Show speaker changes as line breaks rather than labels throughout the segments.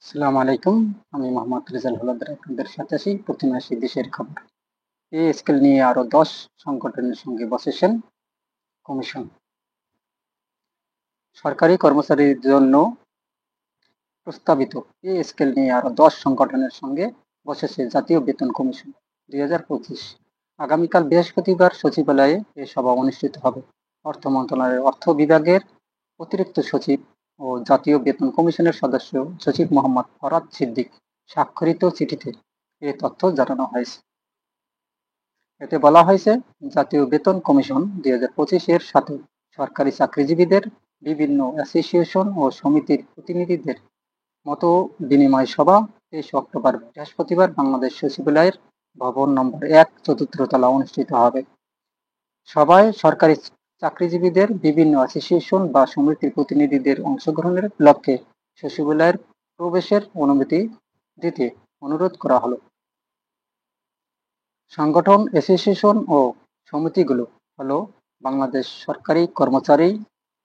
আসসালামু আলাইকুম। আমি মোহাম্মদ রেজাল হলাদার আপনাদের সাথে আছি প্রতি মাসে দেশের খবর। এই স্কেল নিয়ে আরো 10 সংগঠনের সঙ্গে বসেছেন কমিশন। সরকারি কর্মচারীর জন্য প্রস্তাবিত এই স্কেল নিয়ে আরো 10 সংগঠনের সঙ্গে বসেছে জাতীয় বেতন কমিশন 2025। আগামীকাল বৃহস্পতিবার সচিবালয়ে এ সভা অনুষ্ঠিত হবে। অর্থ মন্ত্রণালয়ের অর্থ বিভাগের অতিরিক্ত সচিব ও জাতীয় বেতন কমিশনের সদস্য সচিব মোহাম্মদ ফরহাদ সিদ্দিক স্বাক্ষরিত চিঠিতে এ তথ্য জানানো হয়েছে। এতে বলা হয়েছে, জাতীয় বেতন কমিশন 2025 এর সাথে সরকারি চাকরিজীবীদের বিভিন্ন অ্যাসোসিয়েশন ও সমিতির প্রতিনিধিদের মতো বিনিময় সভা 23 অক্টোবর বৃহস্পতিবার বাংলাদেশ সচিবালয়ের ভবন নম্বর 1 চতুর্থ তলা অনুষ্ঠিত হবে। সভায় সরকারি চাকরিজীবীদের বিভিন্ন অ্যাসোসিয়েশন বা সমিতির প্রতিনিধিদের অংশগ্রহণের লক্ষ্যে সচিবালয়ের প্রবেশের অনুমতি দিতে অনুরোধ করা হলো। সংগঠন, অ্যাসোসিয়েশন ও সমিতিগুলো হলো বাংলাদেশ সরকারি কর্মচারী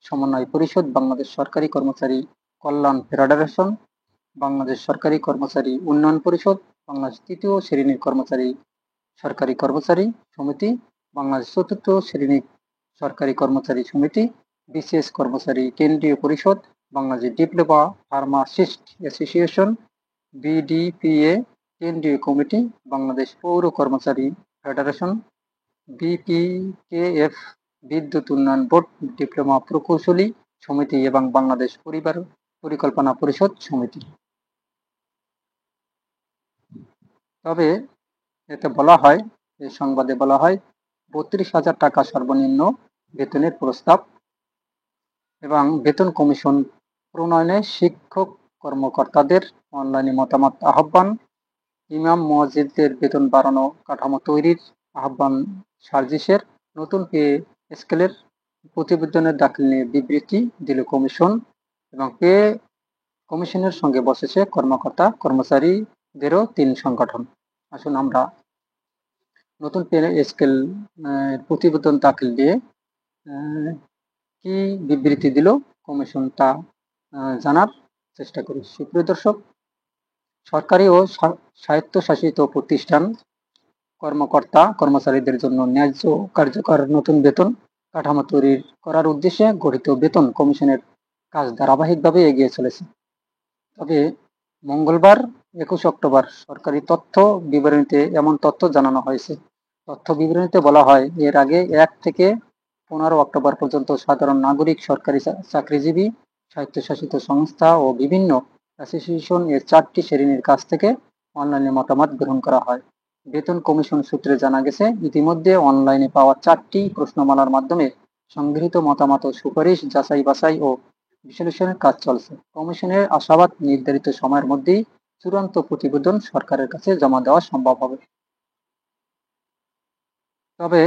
সমন্বয় পরিষদ, বাংলাদেশ সরকারি কর্মচারী কল্যাণ ফেডারেশন, বাংলাদেশ সরকারি কর্মচারী উন্নয়ন পরিষদ, বাংলাদেশ তৃতীয় শ্রেণীর কর্মচারী সরকারি কর্মচারী সমিতি, বাংলাদেশ চতুর্থ শ্রেণীর সরকারি কর্মচারী সমিতি, বিশেষ কর্মচারী কেন্দ্রীয় পরিষদ, বাংলাদেশ ডিপ্লোমা ফার্মাসিস্ট অ্যাসোসিয়েশন, বিডিপিএ কেন্দ্রীয় কমিটি, বাংলাদেশ পৌর কর্মচারী ফেডারেশন, বিপিকেএফ বিদ্যুৎ উন্নয়ন বোর্ড, ডিপ্লোমা প্রকৌশলী সমিতি এবং বাংলাদেশ পরিবার পরিকল্পনা পরিষদ সমিতি। তবে এতে বলা হয়, এই সংবাদে বলা হয় 32,000 টাকা সর্বনিম্ন বেতনের প্রস্তাব এবং বেতন কমিশন প্রণয়নে শিক্ষক কর্মকর্তাদের অনলাইনে মতামত আহ্বান, ইমাম মসজিদদের বেতন বাড়ানো কাঠামো তৈরির আহ্বান, সার্জিসের নতুন পে স্কেলের প্রতিবেদনের দাখিল নিয়ে বিবৃতি দিল কমিশন এবং পে কমিশনের সঙ্গে বসেছে কর্মকর্তা কর্মচারীদেরও 3 সংগঠন। আসুন আমরা নতুন পে স্কেল প্রতিবেদন দাখিল দিয়ে কি বিবৃতি দিল কমিশন তা জানার চেষ্টা করি। সুপ্রিয় দর্শক, সরকারি ও স্বায়ত্তশাসিত প্রতিষ্ঠান কর্মকর্তা কর্মচারীদের জন্য ন্যায্য কার্যকর নতুন বেতন কাঠামো তৈরি করার উদ্দেশ্যে গঠিত বেতন কমিশনের কাজ ধারাবাহিকভাবে এগিয়ে চলেছে। তবে মঙ্গলবার 21 অক্টোবর সরকারি তথ্য বিবরণীতে এমন তথ্য জানানো হয়েছে। তথ্য বিবরণীতে বলা হয়, এর আগে 1 থেকে 15 অক্টোবর পর্যন্ত সাধারণ নাগরিক, সরকারি চাকরিজীবী, স্বায়ত্তশাসিত সংস্থা ও বিভিন্ন অ্যাসোসিয়েশন এর 4টি শ্রেণীর কাছ থেকে অনলাইনে মতামত গ্রহণ করা হয়। বেতন কমিশন সূত্রে জানা গেছে, ইতিমধ্যে অনলাইনে পাওয়া 4টি প্রশ্নমালার মাধ্যমে সংগৃহীত মতামত ও সুপারিশ যাচাই বাছাই ও বিশ্লেষণের কাজ চলছে। কমিশনের আশাবাদ, নির্ধারিত সময়ের মধ্যেই চূড়ান্ত প্রতিবেদন সরকারের কাছে জমা দেওয়া সম্ভব হবে। তবে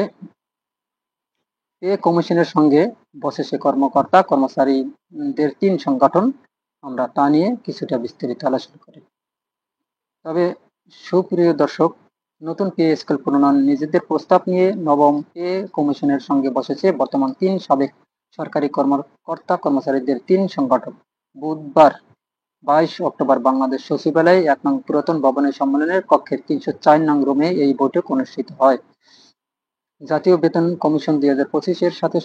এ কমিশনের সঙ্গে বসেছে কর্মকর্তা কর্মচারীদের 3 সংগঠন। আমরা তা নিয়ে কিছুটা বিস্তারিত আলোচনা করি। তবে সুপ্রিয় দর্শক, নতুন পে স্কেল প্রণয়ন নিজেদের প্রস্তাব নিয়ে নবম পে কমিশনের সঙ্গে বসেছে বর্তমান 3 সাবেক সরকারি কর্মকর্তা কর্মচারীদের 3 সংগঠন। বুধবার 22 অক্টোবর বাংলাদেশ সচিবালয়ে 1 নং পুরাতন ভবনের সম্মেলনের কক্ষের 304 নং রুমে এই বৈঠক অনুষ্ঠিত হয়। জাতীয় বেতন কমিশন 2025 এর সাথে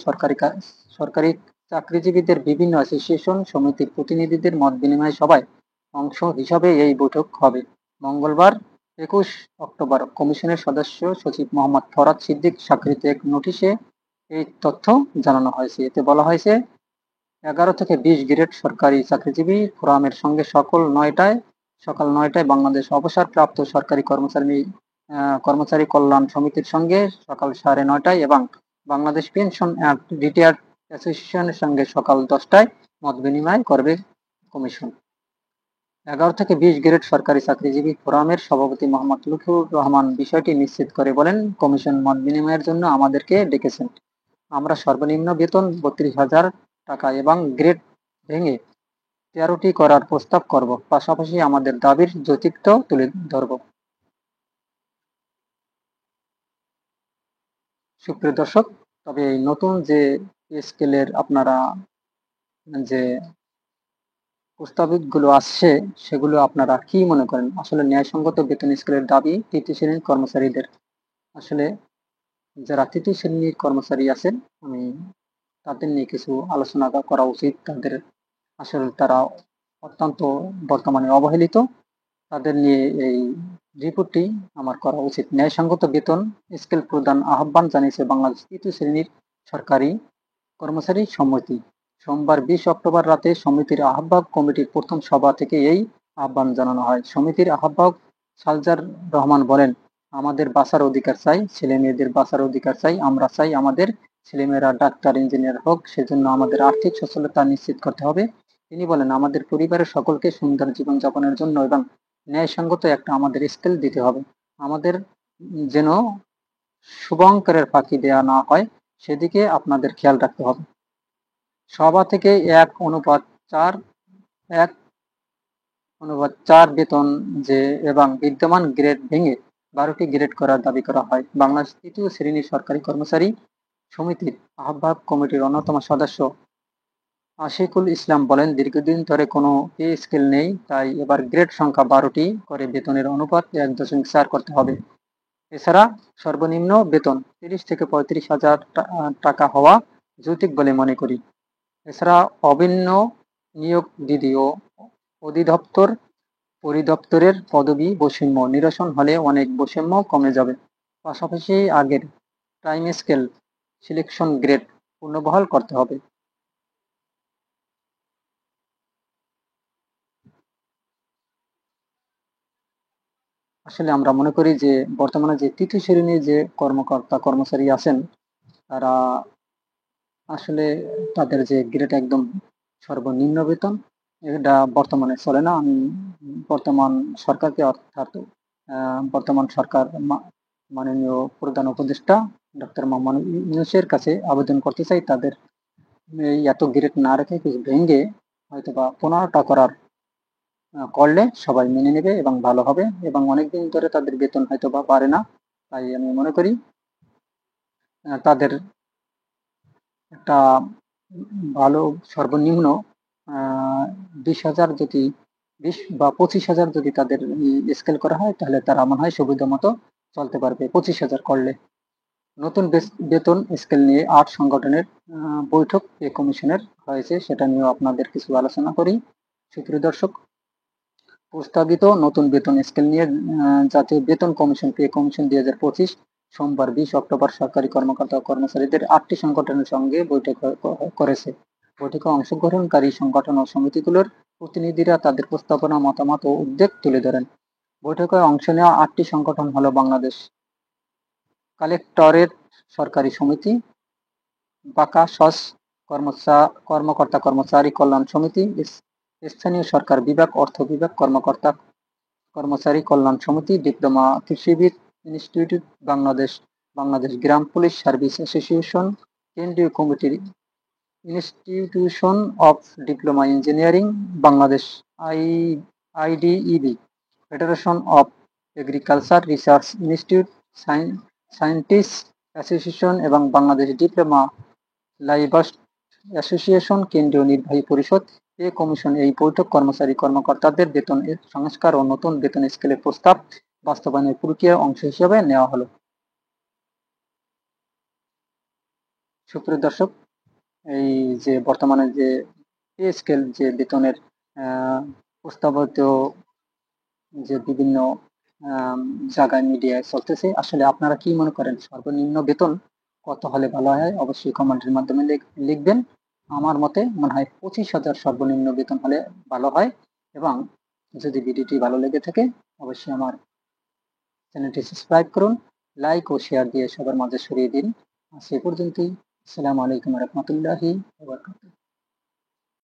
সরকারি চাকরিজীবীদের বিভিন্ন অ্যাসোসিয়েশন সমিতির প্রতিনিধিদের মত বিনিময় সভায় অংশ হিসাবে এই বৈঠক হবে। মঙ্গলবার 21 অক্টোবর কমিশনের সদস্য সচিব মোহাম্মদ ফরহাদ সিদ্দিক স্বাক্ষরিত এক নোটিশে এই তথ্য জানানো হয়েছে। এতে বলা হয়েছে, 11 থেকে 20 গ্রেড সরকারি চাকরিজীবী ফোরামের সঙ্গে সকাল 9টায় বাংলাদেশ অবসরপ্রাপ্ত সরকারি কর্মচারী কল্যাণ সমিতির সঙ্গে সকাল 9:30টায় এবং বাংলাদেশ পেনশন অ্যান্ড রিটায়ার্ড অ্যাসোসিয়েশনের সঙ্গে সকাল 10টায় মত বিনিময় করবে কমিশন। 11 থেকে 20 গ্রেড সরকারি চাকরিজীবী ফোরামের সভাপতি মোহাম্মদ লুৎফুর রহমান বিষয়টি নিশ্চিত করে বলেন, কমিশন মত বিনিময়ের জন্য আমাদেরকে ডেকেছেন। আমরা সর্বনিম্ন বেতন 32,000 টাকা এবং গ্রেড ভেঙে 13টি করার প্রস্তাব করব, পাশাপাশি আমাদের দাবির যৌক্তিকতা তুলে ধরব। সুপ্রিয় দর্শক, তবে এই নতুন যে স্কেলের আপনারা যে প্রস্তাবিতগুলো আসছে সেগুলো আপনারা কি মনে করেন? আসলে ন্যায়সঙ্গত বেতন স্কেলের দাবি তৃতীয় শ্রেণীর কর্মচারীদের। আসলে যারা তৃতীয় শ্রেণীর কর্মচারী আছেন, আমি তাদের নিয়ে কিছু আলোচনা করা উচিত। তাদের আসলে তারা অত্যন্ত বর্তমানে অবহেলিত। তাদের নিয়ে এই রিপোর্টটি আমার করা উচিত। ন্যায়সঙ্গত বেতন স্কেল প্রদান আহ্বান জানিয়েছে বাংলাদেশ তৃতীয় শ্রেণীর সরকারি কর্মচারী সমিতি। সোমবার 20 অক্টোবর রাতে সমিতির আহ্বায়ক কমিটির প্রথম সভা থেকে এই আহ্বান জানানো হয়। সমিতির আহ্বায়ক সালজার রহমান বলেন, আমাদের বাঁচার অধিকার চাই, ছেলে মেয়েদের বাঁচার অধিকার চাই। আমরা চাই আমাদের ছেলেমেয়েরা ডাক্তার, ইঞ্জিনিয়ার হোক, সেজন্য আমাদের আর্থিক সচ্ছলতা নিশ্চিত করতে হবে। তিনি বলেন, আমাদের পরিবারের সকলকে সুন্দর জীবনযাপনের জন্য এবং ন্যায়সঙ্গত একটা আমাদের স্কেল দিতে হবে। আমাদের যেন শুভঙ্করের ফাঁকি দেয়া না হয়, সেদিকে আপনাদের খেয়াল রাখতে হবে। সভা থেকে 1:4 বেতন যে এবং বিদ্যমান গ্রেড ভেঙে 12টি গ্রেড করার দাবি করা হয়। বাংলাদেশ তৃতীয় শ্রেণীর সরকারি কর্মচারী সমিতির আহ্বায়ক কমিটির অন্যতম সদস্য আশিকুল ইসলাম বলেন, দীর্ঘদিন ধরে কোনো পে স্কেল নেই, তাই এবার গ্রেড সংখ্যা 12টি করে বেতনের অনুপাত 1.4 করতে হবে। এছাড়া সর্বনিম্ন বেতন 30 থেকে 35,000 টাকা হওয়া যৌক্তিক বলে মনে করি। এছাড়া অভিন্ন নিয়োগ বিধি ও অধিদপ্তর পরিদপ্তরের পদবি বৈষম্য নিরসন হলে অনেক বৈষম্য কমে যাবে। পাশাপাশি আগের টাইম স্কেল সিলেকশন গ্রেড পুনর্বহাল করতে হবে। আসলে আমরা মনে করি যে বর্তমানে যে তৃতীয় শ্রেণীর যে কর্মকর্তা কর্মচারী আছেন, তারা আসলে তাদের যে গ্রেড একদম সর্বনিম্ন বেতন, এটা বর্তমানে চলে না। আমি বর্তমান সরকারকে, অর্থাৎ বর্তমান সরকার মাননীয় প্রধান উপদেষ্টা ডক্টর মোহাম্মদ ইউনূসের কাছে আবেদন করতে চাই, তাদের এই এত গ্রেড না রেখে কিছু ভেঙে হয়তো বা 15টা করার করলে সবাই মেনে নেবে এবং ভালো হবে, এবং অনেকদিন ধরে তাদের বেতন হয়তো বা বাড়ে না। তাই আমি মনে করি তাদের একটা ভালো সর্বনিম্ন 20,000 যদি 20 বা 25,000 যদি তাদের স্কেল করা হয়, তাহলে তারা মনে হয় সুবিধা মতো চলতে পারবে 25,000 করলে। নতুন বেতন স্কেল নিয়ে 8 সংগঠনের বৈঠক পে কমিশনের হয়েছে, সেটা নিয়েও আপনাদের কিছু আলোচনা করি। সুপ্রিয় দর্শক, প্রস্তাবিত নতুন বেতন স্কেল নিয়ে জাতীয় বেতন কমিশন পে কমিশন 2025 সোমবার 20 অক্টোবর সরকারি কর্মকর্তা ও কর্মচারীদের 8টি সংগঠনের সঙ্গে বৈঠক করেছে। বৈঠকে অংশগ্রহণকারী সংগঠন ও সমিতিগুলোর প্রতিনিধিরা তাদের প্রস্তাবনা, মতামত ও উদ্বেগ তুলে ধরেন। বৈঠকে অংশ নেওয়া 8টি সংগঠন হলো বাংলাদেশ কালেক্টরেট সরকারি সমিতি, বাঁকা সস কর্মকর্তা কর্মচারী কল্যাণ সমিতি, স্থানীয় সরকার বিভাগ, অর্থ বিভাগ, কর্মকর্তা কর্মচারী কল্যাণ সমিতি, ডিপ্লোমা কৃষিবিদ ইনস্টিটিউট বাংলাদেশ, বাংলাদেশ গ্রাম পুলিশ সার্ভিস অ্যাসোসিয়েশন, কেন্দ্রীয় কমিটির institution of diploma engineering Bangladesh, IDEB, federation of agriculture research institute, scientist association এবং বাংলাদেশ ডিপ্লোমা লাইভার্স অ্যাসোসিয়েশন। কেন্দ্রীয় নির্বাহী পরিষদ পে কমিশন এই বৈঠক কর্মচারী কর্মকর্তাদের বেতন সংস্কার ও নতুন বেতন স্কেলের প্রস্তাব বাস্তবায়নের প্রক্রিয়ার অংশ হিসেবে নেওয়া হলো। সুপ্রিয় দর্শক, এই যে বর্তমানে যে পে স্কেল যে বেতনের প্রস্তাবিত যে বিভিন্ন জায়গায় মিডিয়ায় চলতেছে, আসলে আপনারা কি মনে করেন সর্বনিম্ন বেতন কত হলে ভালো হয়? অবশ্যই কমেন্টের মাধ্যমে লিখবেন। আমার মতে মনে হয় 25,000 সর্বনিম্ন বেতন হলে ভালো হয়। এবং যদি ভিডিওটি ভালো লেগে থাকে, অবশ্যই আমার চ্যানেলটি সাবস্ক্রাইব করুন, লাইক ও শেয়ার দিয়ে সবার মাঝে ছড়িয়ে দিন। সে পর্যন্তই। আসসালামু আলাইকুম রহমতুল্লাহি ওয়া বারাকাতুহু।